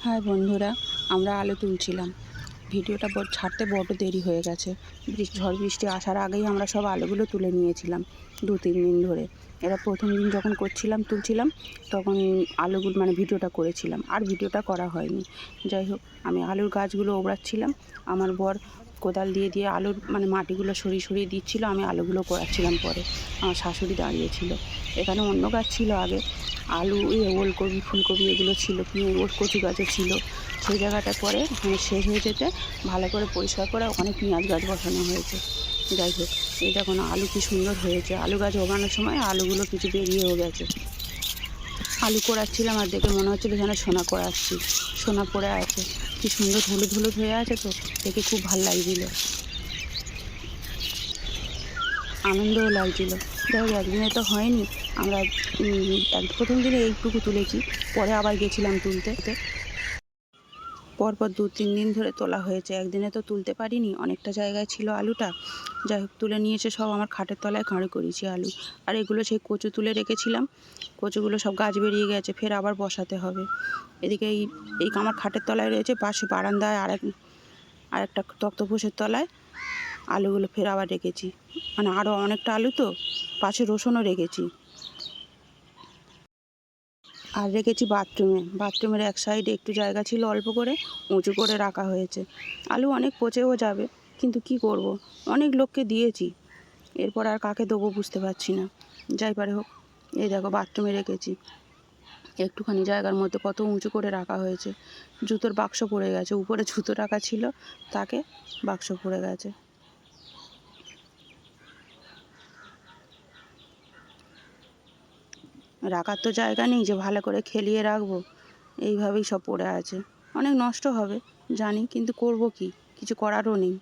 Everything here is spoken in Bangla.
হাই বন্ধুরা, আমরা আলু তুলছিলাম। ভিডিওটা ছাড়তে বড্ড দেরি হয়ে গেছে। ঝড় বৃষ্টি আসার আগেই আমরা সব আলুগুলো তুলে নিয়েছিলাম 2-3 দিন ধরে। এরা প্রথম দিন যখন তুলছিলাম তখন আলুগুলো ভিডিওটা করেছিলাম, আর ভিডিওটা করা হয়নি। যাই হোক, আমি আলুর গাছগুলো ওবড়াচ্ছিলাম। আমার বর কোদাল দিয়ে আলুর মাটিগুলো সরিয়ে দিচ্ছিল, আমি আলুগুলো কোড়াচ্ছিলাম। পরে আমার শাশুড়ি দাঁড়িয়েছিল। এখানে অন্য গাছ ছিল আগে, আলু, ওলকপি, ফুলকপি এগুলো ছিল, কচু গাছও ছিল। সেই জায়গাটায় পরে শেষ হয়ে যেতে ভালো করে পরিষ্কার করে ওখানে পেঁয়াজ গাছ বসানো হয়েছে। যাই হোক, এই দেখুন আলু কি সুন্দর হয়েছে। আলু গাছ ওগানোর সময় আলুগুলো কিছু বেরিয়েও গেছে। আলু কোড়াচ্ছিলাম আর দেখে মনে হচ্ছিল যেন সোনা কোড়াচ্ছি। সোনা পড়ে আছে, কি সুন্দর হলুদ হলুদ হয়ে আছে, তো দেখে খুব ভালো লাগছিল, আনন্দও লাগছিল। যাই হোক, একদিনে তো হয়নি। আমরা প্রথম দিনে এইটুকু তুলেছি, পরে আবার গেছিলাম তুলতে। পরপর 2-3 দিন ধরে তোলা হয়েছে, একদিনে তো তুলতে পারিনি, অনেকটা জায়গায় ছিল আলুটা। যাই হোক, তুলে নিয়েছে সব। আমার খাটের তলায় কাঁড়ি করেছি আলু। আর এগুলো সেই কচু তুলে রেখেছিলাম, কচুগুলো সব গাছ বেরিয়ে গেছে, ফের আবার বসাতে হবে। এদিকে এই আমার খাটের তলায় রয়েছে, পাশে বারান্দায় আরেকটা তক্তপোষের তলায় আলুগুলো ফের আবার রেখেছি। আরও অনেকটা আলু তো, পাশে রসুনও রেখেছি। আর রেখেছি বাথরুমের এক সাইডে একটু জায়গা ছিল, অল্প করে উঁচু করে রাখা হয়েছে। আলু অনেক পচেও যাবে, কিন্তু কি করব, অনেক লোককে দিয়েছি, এরপর আর কাকে দেবো বুঝতে পারছি না। যাই পারে হোক, এই দেখো বাথরুমে রেখেছি, একটুখানি জায়গার মধ্যে কত উঁচু করে রাখা হয়েছে। জুতোর বাক্স পড়ে গেছে, উপরে জুতো রাখা ছিল, তাকে বাক্স পড়ে গেছে। রাখার তো জায়গা নেই যে ভালো করে খেলিয়ে রাখবো, এইভাবেই সব পড়ে আছে। অনেক নষ্ট হবে জানি, কিন্তু করব কি, কিছু করারও নেই।